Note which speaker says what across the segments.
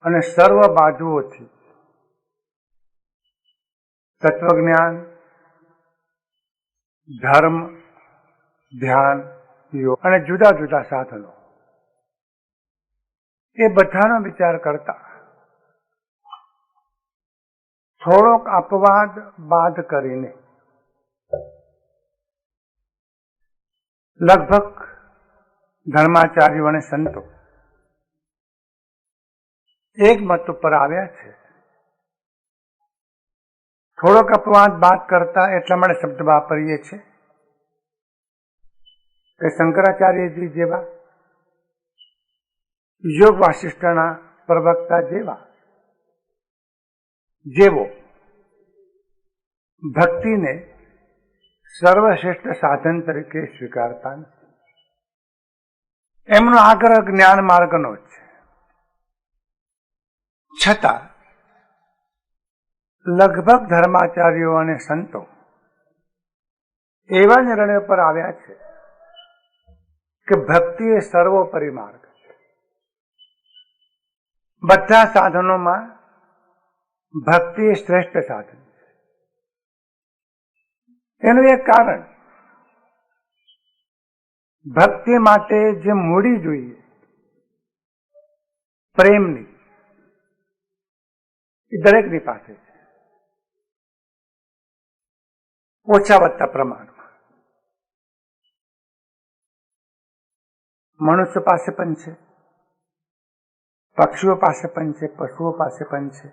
Speaker 1: અને સર્વ બાજુઓથી તત્વજ્ઞાન, ધર્મ, ધ્યાન, યોગ અને જુદા જુદા સાધનો એ બધાનો વિચાર કરતા થોડોક અપવાદ બાદ કરીને લગભગ ધર્માચાર્યો અને સંતો એક મત ઉપર આવ્યા છે. થોડોક અપવાદ બાદ કરતા એટલા માટે શબ્દ વાપરીએ છીએ કે શંકરાચાર્યજી જેવા, યોગ વાસિષ્ઠના પ્રવક્તા જેવો ભક્તિને સર્વશ્રેષ્ઠ સાધન તરીકે સ્વીકારતા નથી. એમનો આગ્રહ જ્ઞાન માર્ગનો છે. છતાં લગભગ ધર્માચાર્યો અને સંતો એવા નિર્ણય પર આવ્યા છે કે ભક્તિ એ સર્વોપરી માર્ગ છે. બધા સાધનોમાં ભક્તિ એ શ્રેષ્ઠ સાધન છે. એનું એક કારણ, ભક્તિ માટે જે મૂડી જોઈએ પ્રેમની, એ દરેકની પાસે છે, ઓછા વધતા પ્રમાણમાં. મનુષ્ય પાસે પણ છે, પક્ષીઓ પાસે પણ છે, પશુઓ પાસે પણ છે.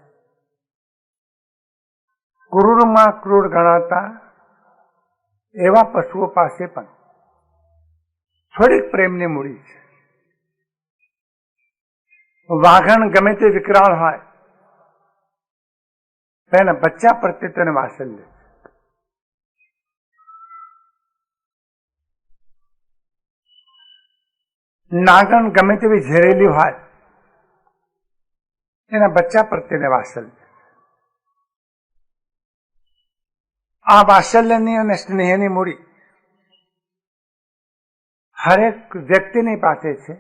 Speaker 1: ક્રૂરમાં ક્રૂર ગણાતા એવા પશુઓ પાસે પણ થોડીક પ્રેમની મૂડી છે. વાઘણ ગમે તે વિકરાળ હોય, તેના બચ્ચા પ્રત્યે તેને વાત્સલ્ય છે. નાગણ ગમે તેવી ઝેરેલી હોય, એના બચ્ચા પ્રત્યેને વાત્સલ્ય. આ વાત્સલ્યની અને સ્નેહની મૂડી હરેક વ્યક્તિની પાસે છે.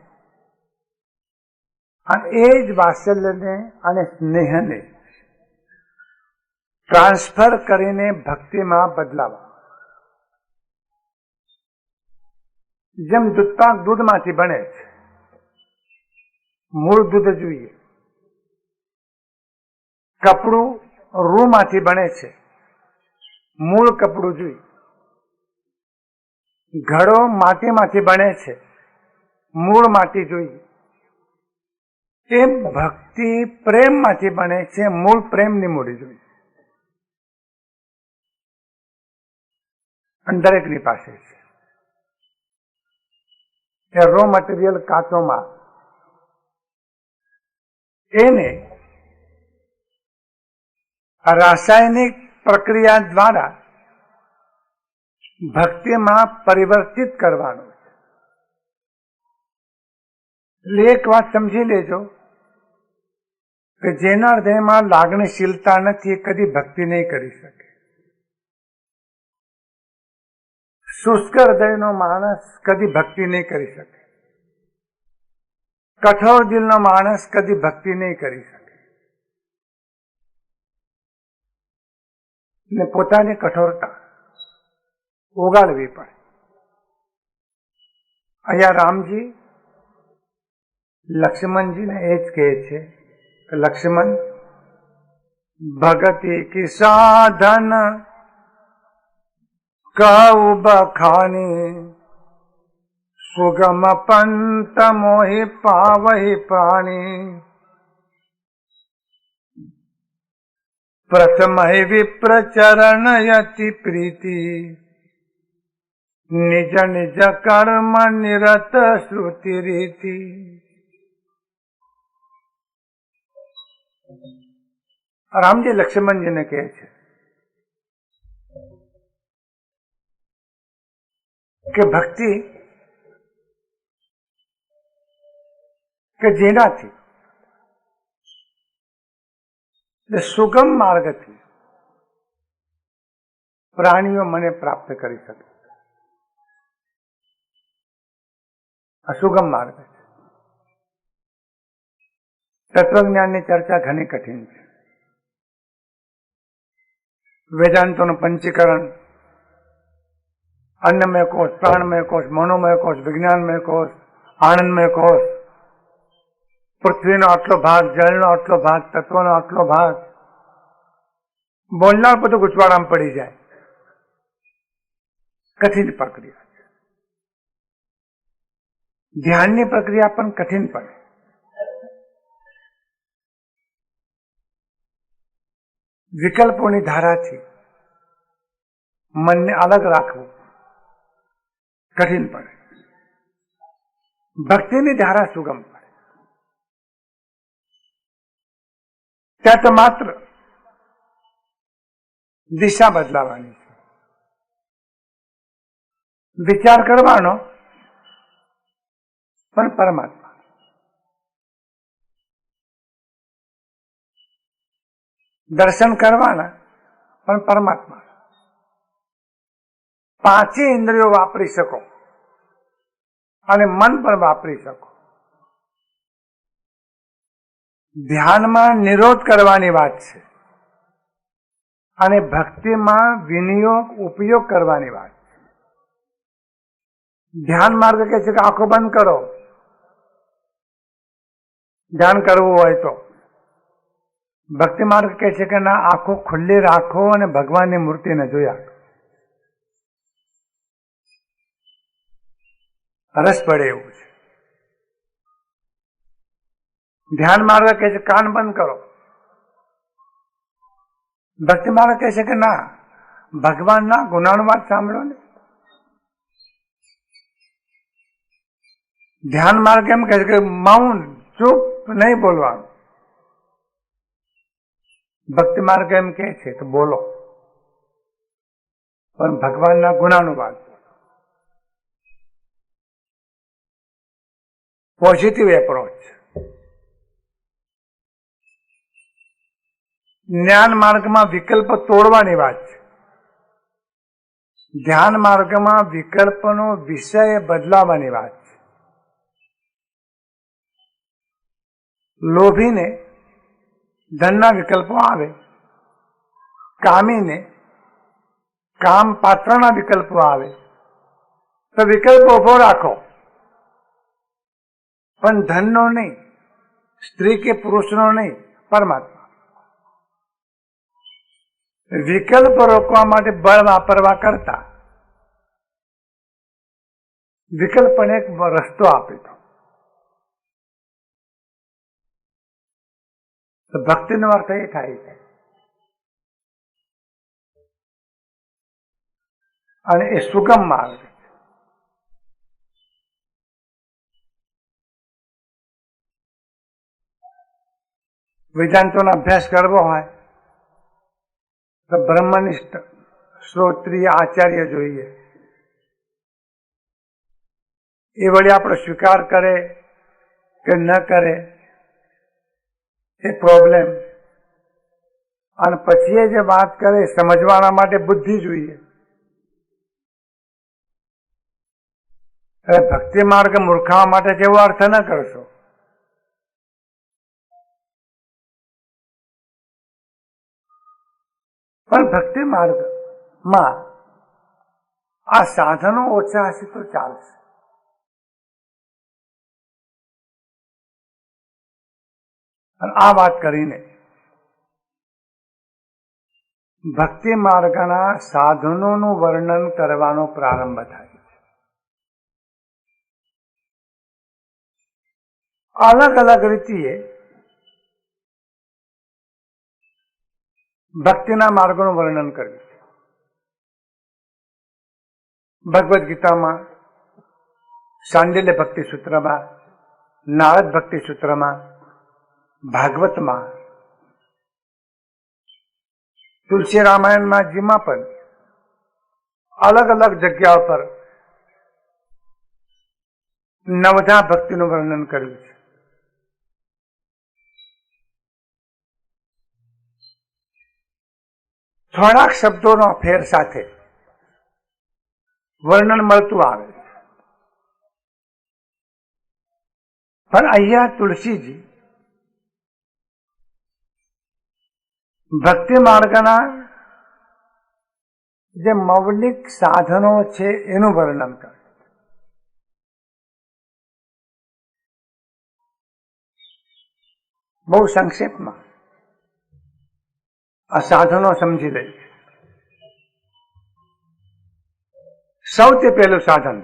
Speaker 1: અને એ જ વાત્સલ્યને અને સ્નેહને ટ્રાન્સફર કરીને ભક્તિમાં બદલાવા. જેમ દૂધપાક દૂધમાંથી બને છે, મૂળ દૂધ જોઈએ. કપડું રૂમાંથી બને છે, મૂળ કપડું જોઈએ. ઘડો માટીમાંથી બને છે, મૂળ માટી જોઈએ. એમ ભક્તિ પ્રેમમાંથી બને છે, મૂળ પ્રેમની મૂડી જોઈએ. અને દરેકની પાસે છે. એ રો મટીરિયલ કાચો માલ, એને રાસાયણિક પ્રક્રિયા દ્વારા ભક્તિમાં પરિવર્તિત કરવાનું છે. એટલે એક વાત સમજી લેજો કે જેના હૃદયમાં લાગણીશીલતા નથી, એ કદી ભક્તિ નહીં કરી શકે. શુષ્ક હૃદયનો માણસ કદી ભક્તિ નહીં કરી શકે. કઠોર દિલનો માણસ કદી ભક્તિ નહીં કરી શકે. ને પોતાની કઠોરતા ઓગાળવી પડે. અહીંયા રામજી લક્ષ્મણજીને એ જ કહે છે કે લક્ષ્મણ, ભગતિ કી સાધન કહું બખાની, સુગમ પંત મોહી પાવહી પાણી, પ્રથમ વિપ્ર ચરણ યતિ પ્રીતિ, નિજ નિજ કર્મ નિરત શ્રુતિ રીતિ. રામજી લક્ષ્મણજીને કહે છે કે ભક્તિ કે જેનાથી સુગમ માર્ગથી પ્રાણીઓ મને પ્રાપ્ત કરી શકે. અસુગમ માર્ગ છે. તત્વજ્ઞાનની ચર્ચા ઘણી કઠિન છે. વેદાંતોનું પંચીકરણ, અન્નમય કોષ, પ્રાણમય કોષ, મનોમય કોષ, વિજ્ઞાનમય કોષ, આનંદમય કોષ, પૃથ્વીનો આટલો ભાગ, જળનો આટલો ભાગ, તત્વનો આટલો ભાગ, બોલનાર બધું ગૂંચવાડામાં પડી જાય. કઠિન પ્રક્રિયા છે. ધ્યાનની પ્રક્રિયા પણ કઠિન પડે. વિકલ્પોની ધારાથી મનને અલગ રાખવું કઠિન પડે. ભક્તિની ધારા સુગમ પડે. ત્યાં તો માત્ર દિશા બદલાવાની છે. વિચાર કરવાનો પણ પરમાત્મા. દર્શન કરવાના પણ પરમાત્મા. પાંચે ઇન્દ્રિયો વાપરી શકો અને મન પણ વાપરી શકો. ધ્યાનમાં નિરોધ કરવાની વાત છે અને ભક્તિમાં વિનિયોગ ઉપયોગ કરવાની વાત છે. ધ્યાન માર્ગ કહે છે કે આંખો બંધ કરો ધ્યાન કરવું હોય તો. ભક્તિ માર્ગ કહે છે કે ના, આંખો ખુલ્લી રાખો અને ભગવાનની મૂર્તિને જોયા. રસ પડે એવું છે. ધ્યાન માર્ગ કહે છે કાન બંધ કરો. ભક્તિ માર્ગ કહે છે કે ના, ભગવાનના ગુનાનું વાત સાંભળો ને. ધ્યાન માર્ગ એમ કહે છે કે મૌન, ચૂપ, નહીં બોલવાનું. ભક્તિ માર્ગ એમ કહે છે કે બોલો પણ ભગવાનના ગુનાનું વાત. Positive approach. જ્ઞાન માર્ગમાં વિકલ્પ તોડવાની વાત છે. ધ્યાન માર્ગમાં વિકલ્પનો વિષય બદલાવાની વાત છે. લોભીને ધનના વિકલ્પો આવે, કામીને કામ પાત્રના વિકલ્પો આવે, તો વિકલ્પ ઉભો રાખો પણ ધનનો નહીં, સ્ત્રી કે પુરુષનો નહીં, પરમાત્મા. વિકલ્પ રોકવા માટે બળ વાપરવા કરતા વિકલ્પને એક રસ્તો આપી દો. તો ભક્તિનો અર્થ એ થાય છે. અને એ સુગમ માર્ગ છે. વેદાંતોનો અભ્યાસ કરવો હોય તો બ્રહ્મનિષ્ઠ શ્રોત્રિય આચાર્ય જોઈએ. એ વળી આપણો સ્વીકાર કરે કે ન કરે એ પ્રોબ્લેમ. અને પછી એ જે વાત કરે સમજવાના માટે બુદ્ધિ જોઈએ. ભક્તિ માર્ગ મૂર્ખાવા માટે જેવો અર્થ ન કરશો. પણ ભક્તિ માર્ગમાં આ સાધનો ઓછા હશે તો ચાલશે. અને આ વાત કરીને ભક્તિ માર્ગના સાધનોનું વર્ણન કરવાનો પ્રારંભ થાય છે. અલગ અલગ રીતિએ ભક્તિના માર્ગોનું વર્ણન કર્યું છે. ભગવદ્ ગીતામાં, સાંડિલ્ય ભક્તિ સૂત્રમાં, નારદ ભક્તિ સૂત્રમાં, ભાગવતમાં, તુલસી રામાયણમાં, જેમાં પણ અલગ અલગ જગ્યાઓ પર નવધા ભક્તિનું વર્ણન કર્યું છે. થોડાક શબ્દોનો ફેર સાથે વર્ણન મળતું આવે. પણ અહીંયા તુલસીજી ભક્તિ માર્ગના જે મૌલિક સાધનો છે એનું વર્ણન કરે. બહુ સંક્ષેપમાં આ સાધનો સમજી લઈએ. સૌથી પહેલું સાધન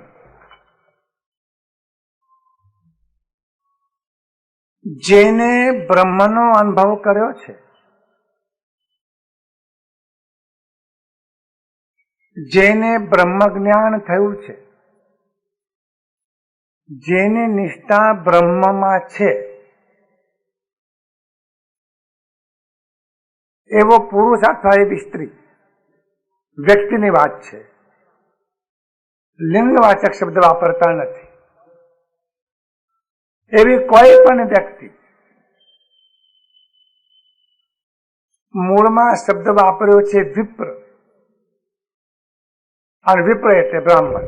Speaker 1: જેને બ્રહ્મનો અનુભવ કર્યો છે, જેને બ્રહ્મ જ્ઞાન થયું છે, જેની નિષ્ઠા બ્રહ્મમાં છે, એવો પુરુષ અથવા એવી સ્ત્રી, વ્યક્તિની વાત છે, લિંગવાચક શબ્દ વાપરતા નથી. એવી કોઈ પણ વ્યક્તિ, મૂળમાં શબ્દ વાપર્યો છે વિપ્ર, અને વિપ્ર એટલે બ્રાહ્મણ.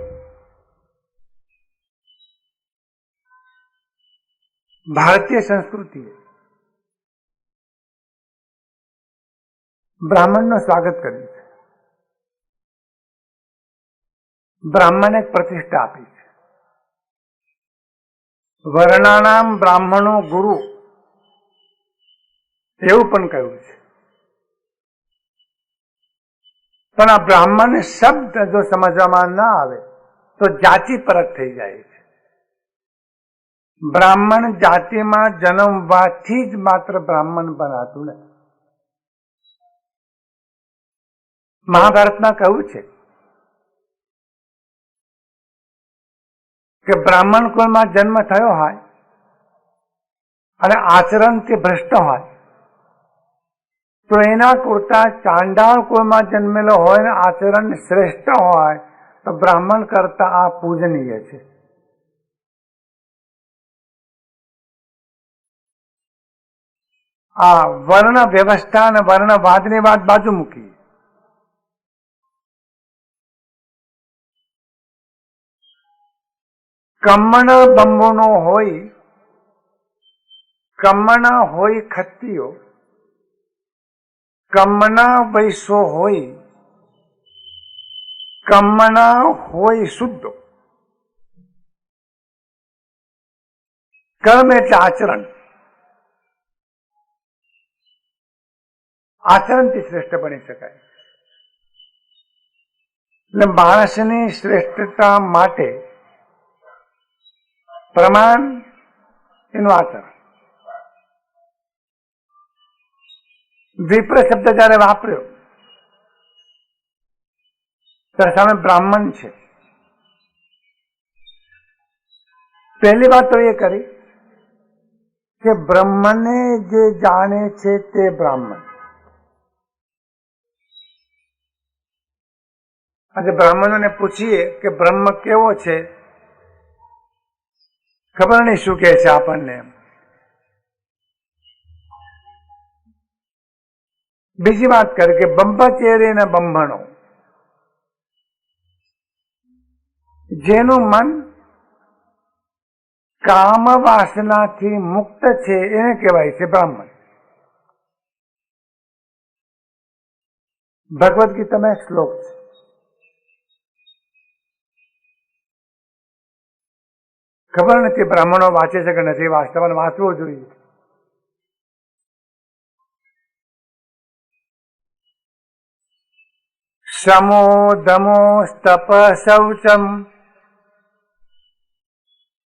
Speaker 1: ભારતીય સંસ્કૃતિએ બ્રાહ્મણનું સ્વાગત કર્યું છે, બ્રાહ્મણને પ્રતિષ્ઠા આપી છે. વર્ણાનામ બ્રાહ્મણો ગુરુ એવું પણ કહ્યું છે. પણ આ બ્રાહ્મણ શબ્દ જો સમજવામાં ના આવે તો જાતિ પરક થઈ જાય છે. બ્રાહ્મણ જાતિમાં જન્મવાથી જ માત્ર બ્રાહ્મણ બનાતું નથી. મહાભારતમાં કહ્યું છે કે બ્રાહ્મણ કુળમાં જન્મ થયો હોય અને આચરણથી ભ્રષ્ટ હોય તો એના કરતા ચાંડાળ કુળમાં જન્મેલો હોય ને આચરણ શ્રેષ્ઠ હોય તો બ્રાહ્મણ કરતા આ પૂજનીય છે. આ વર્ણ વ્યવસ્થા અને વર્ણવાદની વાત બાજુ મૂકી. કમ્મણ બંબોનો હોય, કમ્મણ હોય ખત્તીઓ, કમ્મણ વૈસો હોય, કમ્મણ હોય શુદ્ધો. કર્મ એટલે આચરણ. આચરણથી શ્રેષ્ઠ બની શકાય. એટલે માણસની શ્રેષ્ઠતા માટે પ્રમાણ એનું આચરણ. વિપ્ર શબ્દ જયારે વાપર્યો ત્યારે સામે બ્રાહ્મણ છે. પહેલી વાત તો એ કરી કે બ્રહ્મને જે જાણે છે તે બ્રાહ્મણ. આજે બ્રાહ્મણોને પૂછીએ કે બ્રહ્મ કેવો છે, ખબર નહીં શું કહે છે આપણને. બીજી વાત કરી કે બંબચેરી ને બંભણો, જેનું મન કામ વાસનાથી મુક્ત છે એને કહેવાય છે બ્રાહ્મણ. ભગવદ્ ગીતામાં એક શ્લોક છે, ખબર નથી બ્રાહ્મણો વાંચે છે કે નથી વાંચતા, વાંચવું જોઈએ. સમો દમો તપ શૌચમ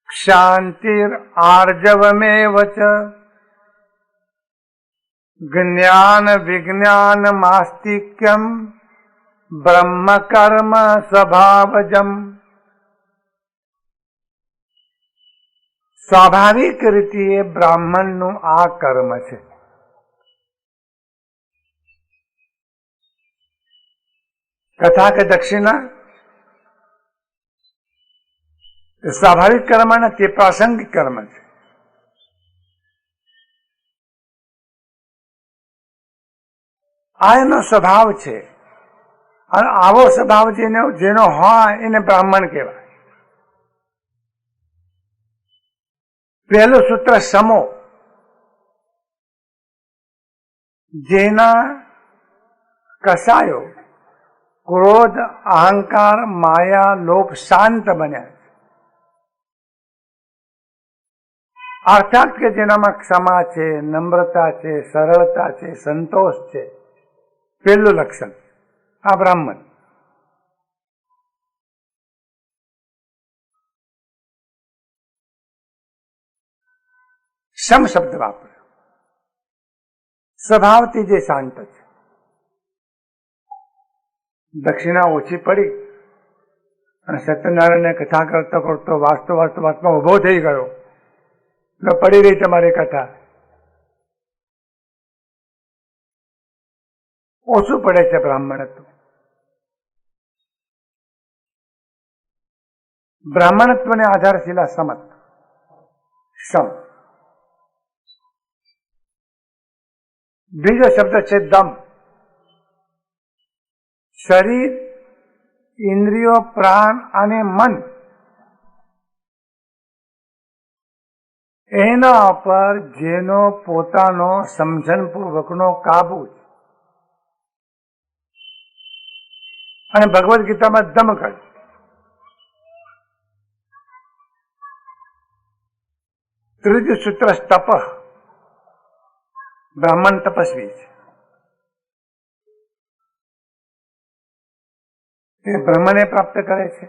Speaker 1: શાંતિર આર્જવમેવ ચ જ્ઞાન વિજ્ઞાન માસ્તિક્યમ બ્રહ્મ કર્મ સ્વભાવજમ. સ્વાભાવિક રીતે બ્રાહ્મણનું આ કર્મ છે. કથા કે દક્ષિણા સ્વાભાવિક કર્મ નથી, પ્રાસંગિક કર્મ છે. આ એનો સ્વભાવ છે અને આવો સ્વભાવ જેનો હોય એને બ્રાહ્મણ કહેવાય. પહેલું સૂત્ર સમો, જેના કસાયો ક્રોધ, અહંકાર, માયા, લોભ શાંત બન્યા છે. અર્થાત કે જેનામાં ક્ષમા છે, નમ્રતા છે, સરળતા છે, સંતોષ છે. પહેલું લક્ષણ આ બ્રાહ્મણ. સમ શબ્દ વાપર્યો. સ્વભાવથી જે શાંત છે. દક્ષિણા ઓછી પડી અને સત્યનારાયણને કથા કરતો કરતો વાંચતો ઉભો થઈ ગયો. પડી રહી તમારી કથા. ઓછું પડે છે બ્રાહ્મણત્વ. બ્રાહ્મણત્વને આધારશીલા સમત, સમ. બીજો શબ્દ છે દમ. શરીર, ઇન્દ્રિયો, પ્રાણ અને મન એના પર જેનો પોતાનો સમજણપૂર્વકનો કાબુ છે. અને ભગવદ્ ગીતામાં દમ કહ્યું. ત્રીજું સૂત્ર તપ. બ્રાહ્મણ તપસ્વી છે. એ બ્રહ્મને પ્રાપ્ત કરે છે.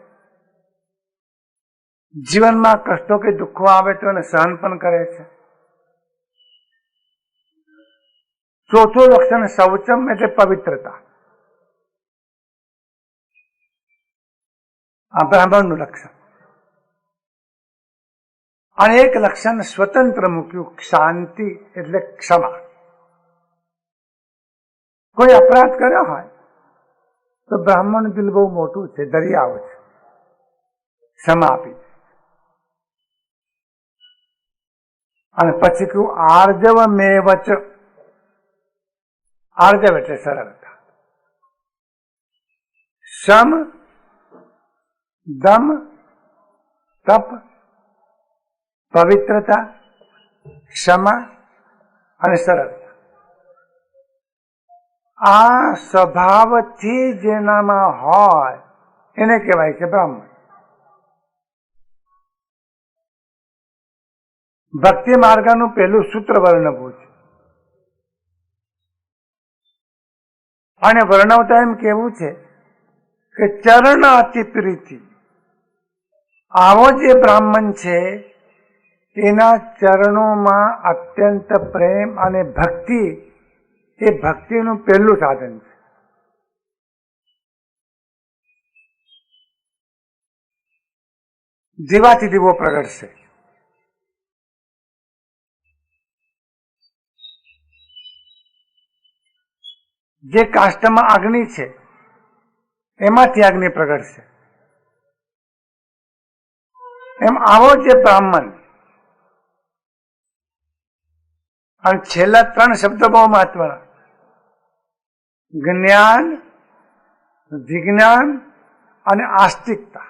Speaker 1: જીવનમાં કષ્ટો કે દુઃખો આવે તો એને સહન પણ કરે છે. ચોથું લક્ષણ શૌચમ એટલે પવિત્રતા. આ બ્રાહ્મણનું લક્ષણ. અને એક લક્ષણ સ્વતંત્ર મૂક્યું, શાંતિ એટલે ક્ષમા. કોઈ અપરાધ કર્યો હોય તો બ્રાહ્મણ દિલ બહુ મોટું છે, દરિયાઓ છે, ક્ષમા આપી. અને પછી કહ્યું આર્જવ મેવચ. આર્જવ એટલે સરળતા. સમ, દમ, તપ, પવિત્રતા, ક્ષમા અને સરળતા. આ સ્વભાવથી જેનામાં હોય એને કહેવાય છે બ્રાહ્મણ. ભક્તિ માર્ગનું પહેલું સૂત્ર વર્ણવું છે. અને વર્ણવતા એમ કેવું છે કે ચરણ અતિ પ્રીતિ. આવો જે બ્રાહ્મણ છે એના ચરણોમાં અત્યંત પ્રેમ અને ભક્તિ એ ભક્તિનું પહેલું સાધન છે. દીવાથી દીવો પ્રગટશે. જે કાષ્ટમાં અગ્નિ છે એમાંથી અગ્નિ પ્રગટશે. એમ આવો જે બ્રાહ્મણ. અને છેલ્લા ત્રણ શબ્દો બહુ મહત્વના. જ્ઞાન, વિજ્ઞાન અને આસ્તિકતા.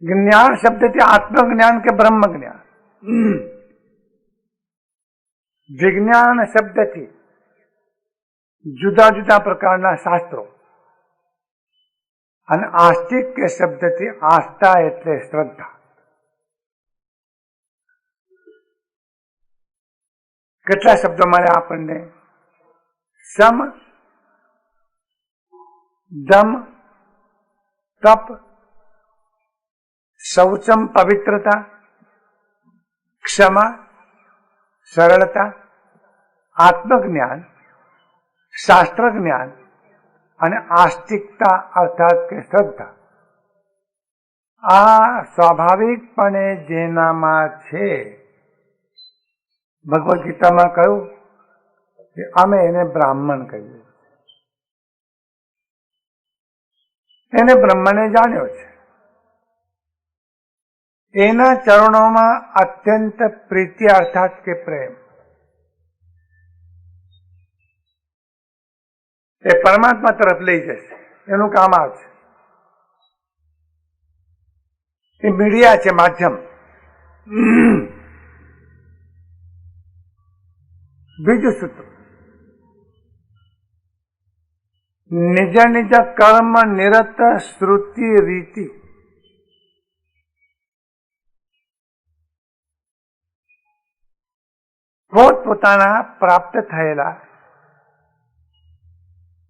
Speaker 1: જ્ઞાન શબ્દથી આત્મજ્ઞાન કે બ્રહ્મ જ્ઞાન. વિજ્ઞાન શબ્દથી જુદા જુદા પ્રકારના શાસ્ત્રો. અને આસ્તિક કે શબ્દથી આસ્થા એટલે શ્રદ્ધા. કેટલા શબ્દો મળ્યા આપણને? સમ, દમ, તપ, શૌચમ પવિત્રતા, ક્ષમા સરળતા, આત્મજ્ઞાન, શાસ્ત્ર જ્ઞાન અને આસ્તિકતા અર્થાત કે શ્રદ્ધા. આ સ્વાભાવિકપણે જેનામાં છે, ભગવદ્ ગીતામાં કહ્યું કે અમે એને બ્રાહ્મણ કહીએ. એને બ્રહ્મને જાણ્યો છે. એના ચરણોમાં અત્યંત પ્રીતિ અર્થાત કે પ્રેમ. એ પરમાત્મા તરફ લઈ જશે. એનું કામ આ છે. એ મીડિયા છે, માધ્યમ. બીજું સૂત્ર, નિજ નિજ કર્મ નિરત શ્રુતિ રીતિ. પોતપોતાના પ્રાપ્ત થયેલા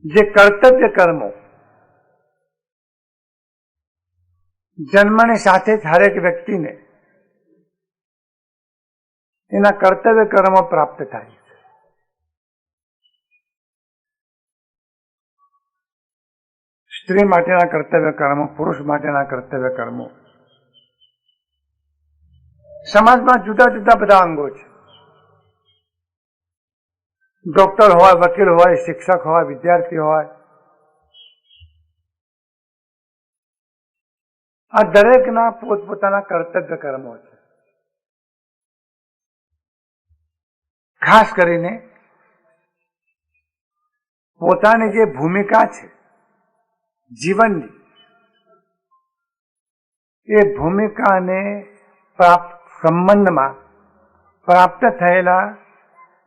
Speaker 1: જે કર્તવ્ય કર્મો જન્મની સાથે જ હરેક વ્યક્તિને એના કર્તવ્ય કર્મો પ્રાપ્ત થાય છે. સ્ત્રી માટેના કર્તવ્ય કર્મો, પુરુષ માટેના કર્તવ્ય કર્મો. સમાજમાં જુદા જુદા બધા અંગો છે. ડોક્ટર હોય, વકીલ હોય, શિક્ષક હોય, વિદ્યાર્થી હોય, આ દરેકના પોતપોતાના કર્તવ્ય કર્મો છે. ખાસ કરીને પોતાની જે ભૂમિકા છે જીવનની, એ ભૂમિકાને સંબંધમાં પ્રાપ્ત થયેલા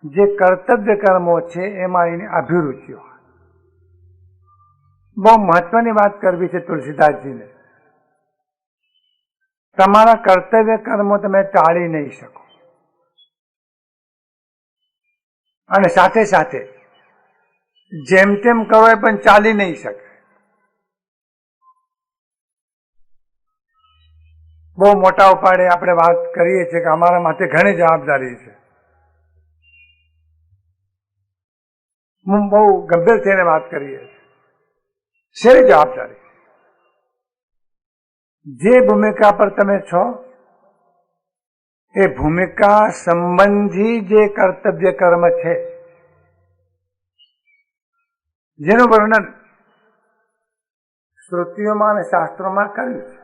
Speaker 1: જે કર્તવ્ય કર્મો છે એમાં એની અભિરુચિ હોય. બહુ મહત્વની વાત કરવી છે તુલસીદાસજીને. તમારા કર્તવ્ય કર્મો તમે ટાળી નહીં શકો, અને સાથે સાથે જેમ તેમ કરો એ પણ ચાલી નહીં શકે. બહુ મોટા ઉપાડે આપણે વાત કરીએ છીએ કે અમારા માટે ઘણી જવાબદારી છે. હું બહુ ગંભીર થઈને વાત કરીએ છીએ. શેની જવાબદારી? જે ભૂમિકા પર તમે છો એ ભૂમિકા સંબંધી જે કર્તવ્ય કર્મ છે જેનું વર્ણન શ્રુતિઓમાં અને શાસ્ત્રોમાં કર્યું છે,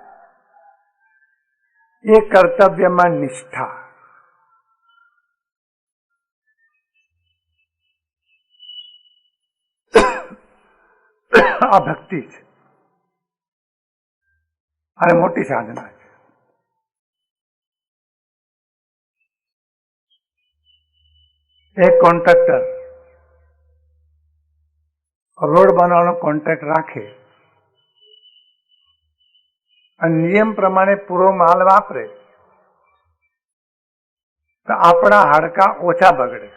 Speaker 1: એ કર્તવ્યમાં નિષ્ઠા, આ ભક્તિ છે અને મોટી સાધના છે. એક કોન્ટ્રાક્ટર રોડ બનાવવાનો કોન્ટ્રાક્ટ રાખે અને નિયમ પ્રમાણે પૂરો માલ વાપરે તો આપણા હાડકા ઓછા બગડે.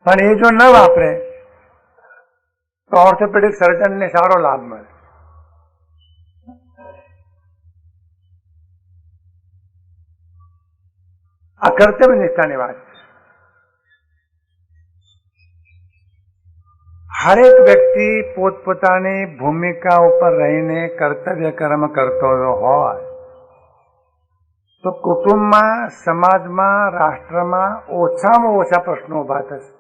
Speaker 1: પણ એ જો ન વાપરે તો ઓર્થોપેડિક સર્જનને સારો લાભ મળે. આ કર્તવ્ય નિષ્ઠાની વાત છે. હરેક વ્યક્તિ પોતપોતાની ભૂમિકા ઉપર રહીને કર્તવ્ય કર્મ કરતો હોય તો કુટુંબમાં, સમાજમાં, રાષ્ટ્રમાં ઓછામાં ઓછા પ્રશ્નો ઉભા થશે.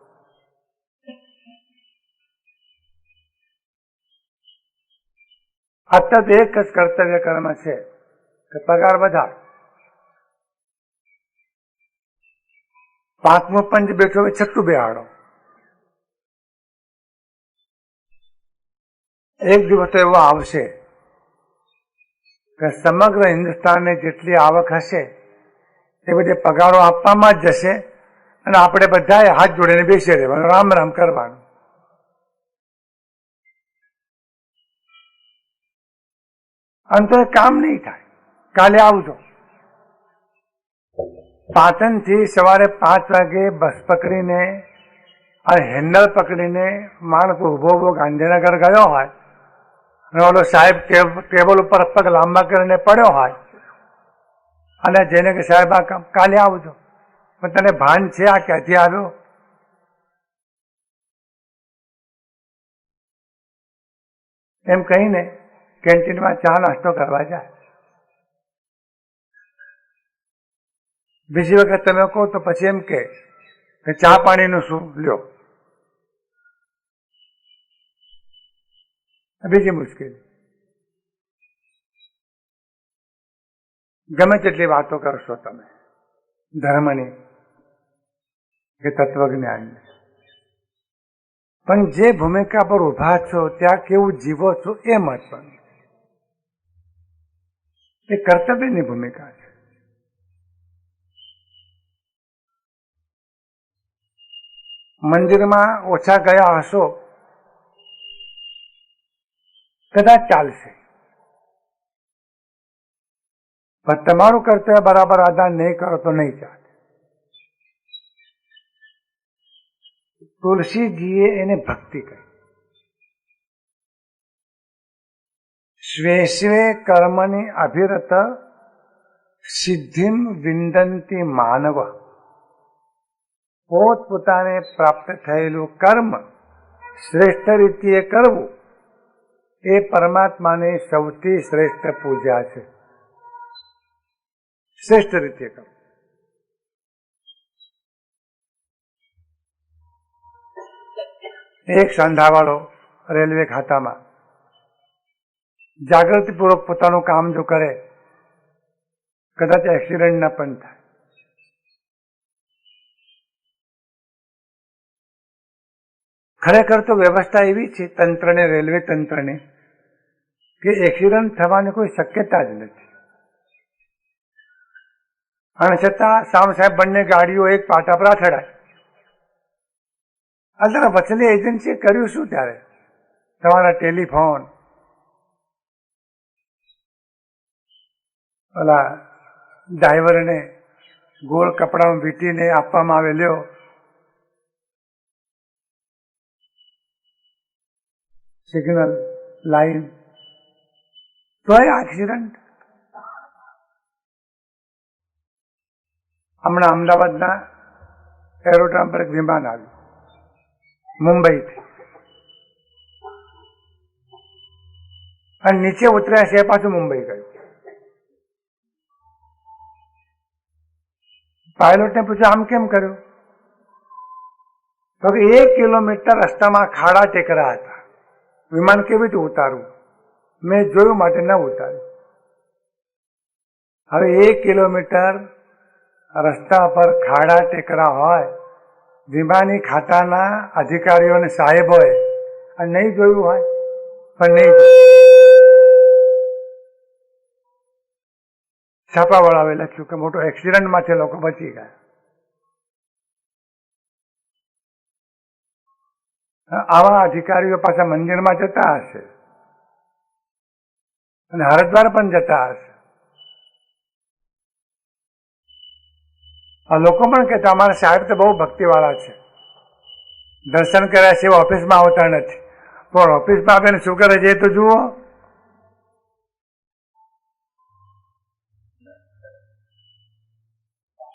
Speaker 1: અત્યારે એક જ કર્તવ્ય કર્મ છે કે પગાર વધાર. 5મો પંચ બેઠો હોય, 6ઠું બેહાડો. એક દિવસ તો એવો આવશે કે સમગ્ર હિન્દુસ્તાનને જેટલી આવક હશે એ બધી પગારો આપવામાં જ જશે અને આપણે બધાએ હાથ જોડીને બેસી રહેવાનું, રામ રામ કરવાનું. અંતે કામ નહીં થાય. કાલે આવજો. પાટણથી સવારે 5 વાગે બસ પકડીને અને હેન્ડલ પકડીને માણસ ઉભો ગાંધીનગર ગયો હોય અને ઓલો સાહેબ ટેબલ ઉપર પગ લાંબા કરીને પડ્યો હોય અને જેને કે સાહેબ આ કાલે આવજો, પણ તને ભાન છે આ ક્યાંથી આવ્યો? એમ કહીને કેન્ટીનમાં ચા નાસ્તો કરવા જાય. બીજી વખત તમે કહો તો પછી એમ કે ચા પાણીનું શું લ્યો. બીજી મુશ્કેલી. ગમે તેટલી વાતો કરશો તમે ધર્મની કે તત્વજ્ઞાનની, પણ જે ભૂમિકા પર ઉભા છો ત્યાં કેવું જીવો છો એ મહત્વનું. એ કર્તવ્યની ભૂમિકા છે. મંદિરમાં ઓછા ગયા હશો, કદાચ ચાલશે, પણ તમારું કર્તવ્ય બરાબર અદા નહીં કરો તો નહીં ચાલે. તુલસીજીએ એને ભક્તિ કહી. સ્વે સ્વે કર્મની અભિરત સિદ્ધિમ વિંદંતી માનવ. પોતપોતાને પ્રાપ્ત થયેલું કર્મ શ્રેષ્ઠ રીતે કરવું એ પરમાત્માની સૌથી શ્રેષ્ઠ પૂજા છે. શ્રેષ્ઠ રીતે કરવું. એક સંધાવાળો રેલવે ખાતામાં જાગૃતિપૂર્વક પોતાનું કામ જો કરે, કદાચ એક્સિડન્ટ ના પણ થાય. ખરેખર તો વ્યવસ્થા એવી છે તંત્રને, રેલવે તંત્રને, કે એક્સિડન્ટ થવાની કોઈ શક્યતા જ નથી. અને છતાં સામ સાહેબ બંને ગાડીઓ એક પાટા પર અથડાય. અત્યારે વચલી એજન્સીએ કર્યું શું? ત્યારે તમારા ટેલિફોન ઓલા ડ્રાઈવરને ગોળ કપડામાં વીંટીને આપવામાં આવે, લ્યો સિગ્નલ લાઈન, તો એ એક્સિડન્ટ. હમણાં અમદાવાદના એરોડ્રોમ પર એક વિમાન આવ્યું મુંબઈથી, અને નીચે ઉતર્યા છે પાછું મુંબઈ ગયું. પાયલોટને પૂછ્યું આમ કેમ કર્યું? તો 1 કિલોમીટર રસ્તામાં ખાડા ટેકરા હતા, વિમાન કેવી રીતે ઉતારવું? મેં જોયું માટે ન ઉતાર્યું. હવે 1 કિલોમીટર રસ્તા પર ખાડા ટેકરા હોય, વિમાની ખાતાના અધિકારીઓ અને સાહેબોએ નહીં જોયું હોય, પણ નહીં જોયું. છાપાવાળાએ લખ્યું કે મોટો એક્સિડન્ટમાંથી લોકો બચી ગયા. આવા અધિકારીઓ પાછા મંદિરમાં જતા હશે અને હરિદ્વાર પણ જતા હશે. આ લોકો પણ કહેતા અમારા સાહેબ તો બહુ ભક્તિવાળા છે, દર્શન કર્યા છે, ઓફિસમાં આવતા નથી. પણ ઓફિસમાં આવીને શું કરે છે તો જુઓ.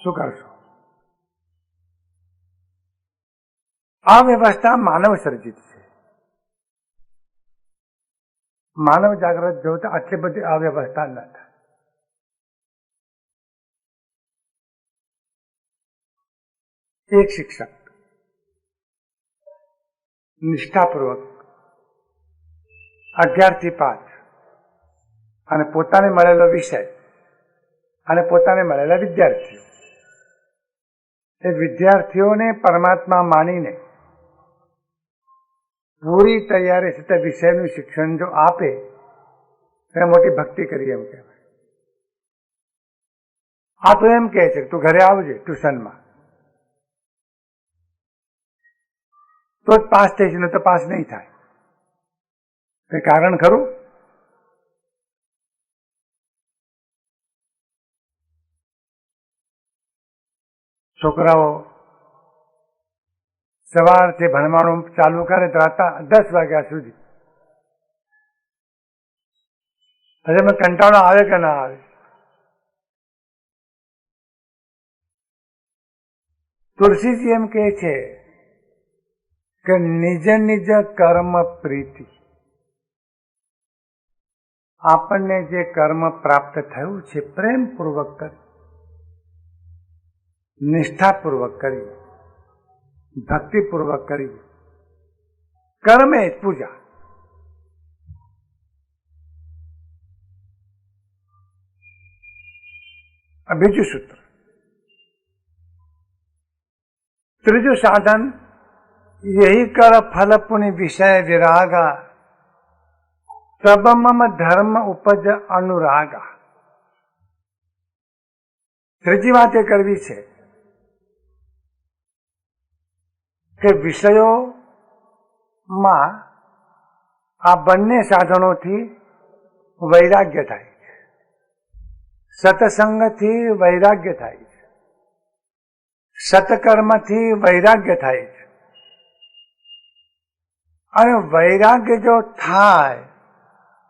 Speaker 1: શું કરશો? આ વ્યવસ્થા માનવ સર્જિત છે. માનવ જાગૃત જોતા આટલી બધી આ વ્યવસ્થા ન થાય. એક શિક્ષક નિષ્ઠાપૂર્વક 11 થી 5 અને પોતાને મળેલો વિષય અને પોતાને મળેલા વિદ્યાર્થીઓ, એ વિદ્યાર્થીઓને પરમાત્મા માનીને પૂરી તૈયારી સાથે વિષયનું શિક્ષણ જો આપે તો મોટી ભક્તિ કરી એમ કહેવાય. આ તો એમ કહે છે તું ઘરે આવજે ટ્યુશનમાં તો જ પાસ થઈશ, ને તો પાસ નહીં થાય. કઈ કારણ ખરું? છોકરાઓ સવારથી ભણવાનું ચાલુ કરે તો રાત 10 વાગ્યા સુધી. હજુ મને કંટાળો આવે કે ના આવે? તુલસીજી એમ કહે છે કે નિજ નિજ કર્મ પ્રીતિ. આપણને જે કર્મ પ્રાપ્ત થયું છે પ્રેમપૂર્વક કરી, નિષ્ઠાપૂર્વક કરી, ભક્તિપૂર્વક કરી. કર્મ એ પૂજા. બીજું સૂત્ર, ત્રીજું સાધન, यही कर फल पुण्य विषय विरागा, तब मम धर्म उपज अनुरागा. ત્રીજી વાત એ કરવી છે કે વિષયોમાં આ બંને સાધનોથી વૈરાગ્ય થાય છે, સત્સંગથી વૈરાગ્ય થાય છે, સત્કર્મથી વૈરાગ્ય થાય છે. અને વૈરાગ્ય જો થાય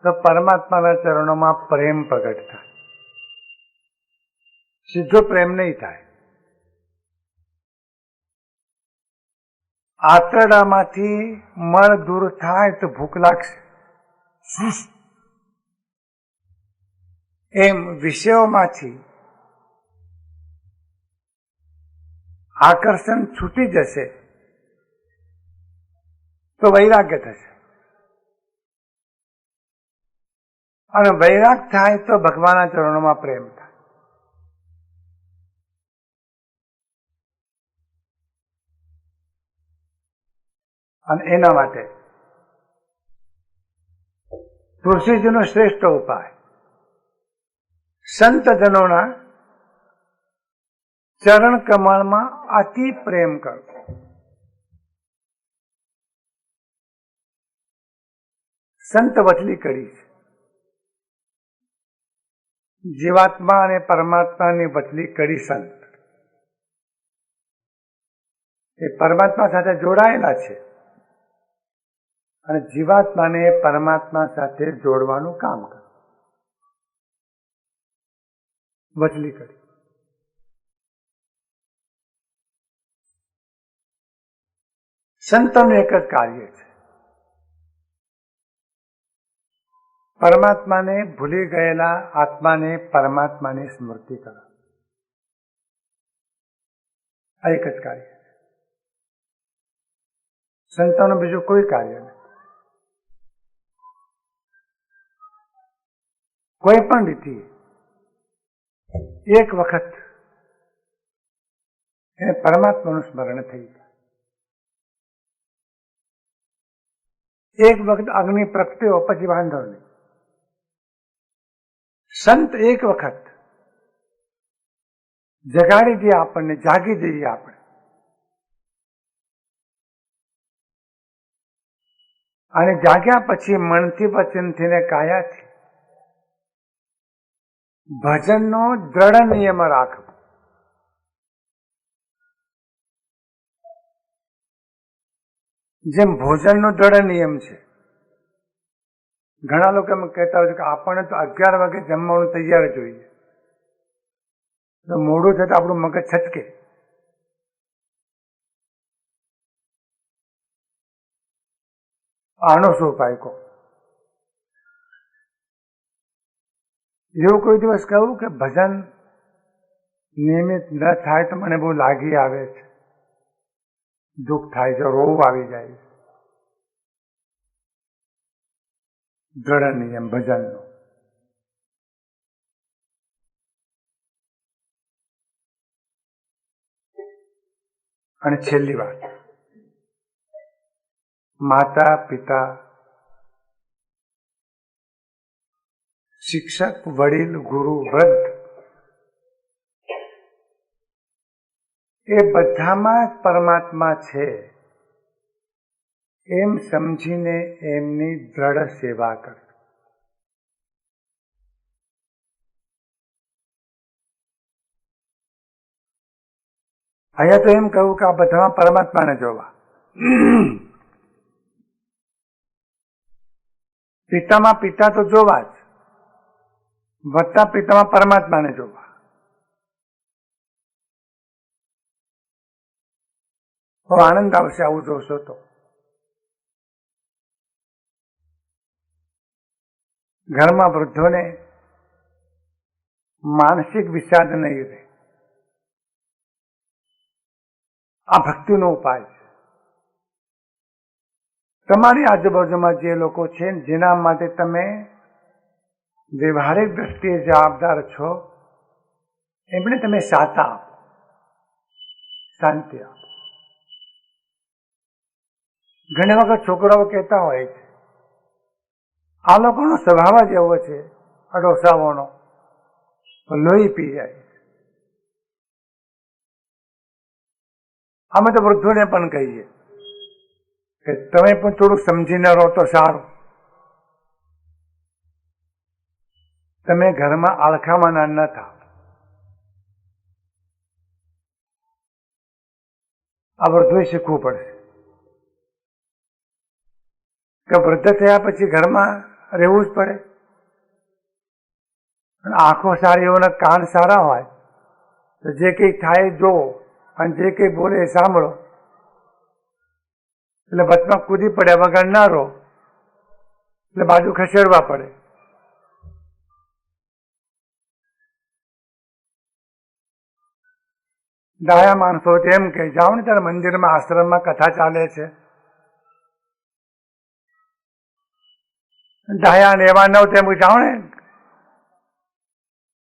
Speaker 1: તો પરમાત્માના ચરણોમાં પ્રેમ પ્રગટ થાય. સીધો પ્રેમ નહીં થાય. આંતરડામાંથી મળ દૂર થાય તો ભૂખ લાગશે, એમ વિષયોમાંથી આકર્ષણ છૂટી જશે તો વૈરાગ્ય થશે. અને વૈરાગ થાય તો ભગવાનના ચરણોમાં પ્રેમ થાય. અને એના માટે તુલસીજીનો શ્રેષ્ઠ ઉપાય સંતજનોના ચરણ કમળમાં અતિ પ્રેમ કરવો. સંત વચલી કડી છે. જીવાત્મા અને પરમાત્માની વચલી કડી સંત. એ પરમાત્મા સાથે જોડાયેલા છે અને જીવાત્માને પરમાત્મા સાથે જોડવાનું કામ કરે. વચલી કડી. સંતોનું એક જ કાર્ય છે, પરમાત્માને ભૂલી ગયેલા આત્માને પરમાત્માની સ્મૃતિ કરો. આ એક જ કાર્ય છે. સંતોનું બીજું કોઈ કાર્ય નથી. કોઈ પણ રીતે એક વખત એને પરમાત્માનું સ્મરણ થઈ જાય. એક વખત અગ્નિ પ્રગટ્યો પછી વાંધો નહીં. સંત એક વખત જગાડી દે આપણને, જાગી દઈએ આપણે. અને જાગ્યા પછી મનથી વચનથી ને કાયાથી ભજનનો દ્રઢ નિયમ રાખવો. જેમ ભોજનનો દ્રઢ નિયમ છે. ઘણા લોકો એમ કહેતા હોય છે કે આપણને તો 11 વાગે જમવાનું તૈયાર જોઈએ, તો મોડું થતા આપણું મગજ છચકે. આનો શું ઉપાય કહો? એવું કોઈ દિવસ કહ્યું કે ભજન નિયમિત ન થાય તો મને બહુ લાગી આવે છે, દુઃખ થાય છે, રોવું આવી જાય છે? દ્રઢ નિયમ ભજનનો. અને છેલ્લી વાત, માતા પિતા, શિક્ષક, વડીલ, ગુરુ, વૃદ્ધ એ બધામાં જ પરમાત્મા છે એમ સમજીને એમની દ્રઢ સેવા કરવી. અહીંયા તો એમ કહું કે આ બધામાં પરમાત્માને જોવા. પિતામાં પિતા તો જોવા જ, વત્તા પિતામાં પરમાત્માને જોવા. બહુ આનંદ આવશે આવું જોશો તો. ઘરમાં વૃદ્ધોને માનસિક વિષાદ નહીં રહે. આ ભક્તિનો ઉપાય છે. તમારી આજુબાજુમાં જે લોકો છે જેના માટે તમે વ્યવહારિક દ્રષ્ટિએ જવાબદાર છો, એમને તમે સાતા આપો, શાંતિ આપો. ઘણી વખત છોકરાઓ કહેતા હોય છે આ લોકોનો સ્વભાવ જ એવો છે અડોસાઓનો, લોહી પી જાય. અમે તો વૃદ્ધોને પણ કહીએ કે તમે પણ થોડું સમજીને રહો તો સારું. તમે ઘરમાં આળખામાં ન થાવ. આ બધું શીખવું પડશે કે વૃદ્ધ થયા પછી ઘરમાં રહેવું જ પડે. આંખો સારી હોય ને કાન સારા હોય તો જે કંઈ થાય જોવો અને જે કંઈ બોલે એ સાંભળો. એટલે વચમાં કૂદી પડ્યા વગર ના રહો, એટલે બાજુ ખસેડવા પડે. ડાયા માણસો એમ કે જાઓ ને ત્યારે મંદિરમાં આશ્રમમાં કથા ચાલે છે. ડાયા ને એવા નવ તેમ જાઓ ને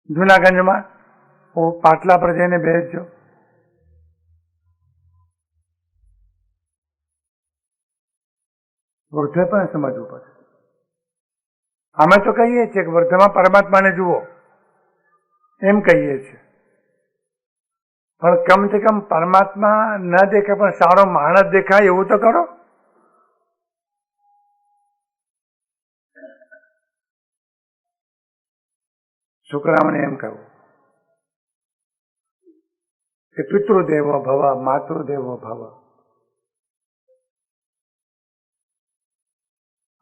Speaker 1: જુનાગંજમાં પાટલા પર જઈને બેસજો. વૃદ્ધે પણ સમજવું પડે. અમે તો કહીએ છીએ કે વૃદ્ધમાં પરમાત્માને જુઓ એમ કહીએ છીએ, પણ કમસે કમ પરમાત્મા ન દેખાય પણ સારો માણસ દેખાય એવું તો કરો. છોકરાઓને એમ કહું કે પિતૃદેવો ભવ માતૃદેવો ભવ.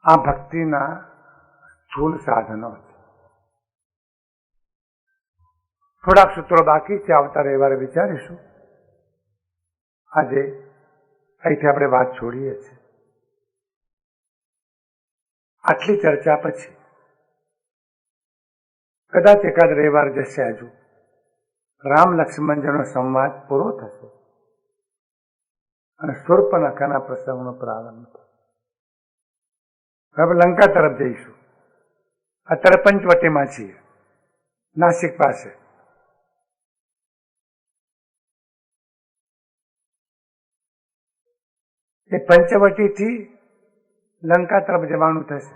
Speaker 1: આ ભક્તિના સ્થૂળ સાધનો છે. થોડાક સૂત્રો બાકી છે, આવતા રવિવારે વિચારીશું. આજે અહીંથી આપણે વાત છોડીએ છીએ. આટલી ચર્ચા પછી કદાચ એકાદ રવિવાર જશે. હજુ રામ લક્ષ્મણજીનો સંવાદ પૂરો થશે અને શૂર્પણખાના પ્રસંગનો પ્રારંભ થશે. હવે લંકા તરફ જઈશું. અત્યારે પંચવટીમાં છીએ, નાસિક પાસે. એ પંચવટીથી લંકા તરફ જવાનું થશે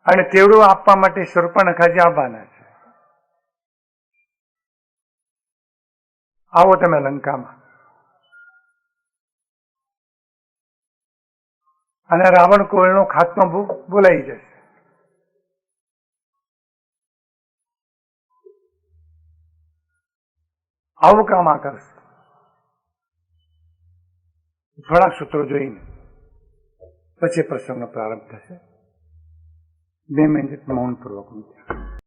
Speaker 1: અને તેવડું આપવા માટે શૂર્પણખાજી આવવાના છે. આવો તમે લંકામાં. અને રાવણ કોળનો ખાત્મો બોલાઈ જશે. આવું કામ આ કરશે. થોડાક સૂત્રો જોઈને પછી પ્રસંગનો પ્રારંભ થશે. 2 મિનિટ મૌનપૂર્વક.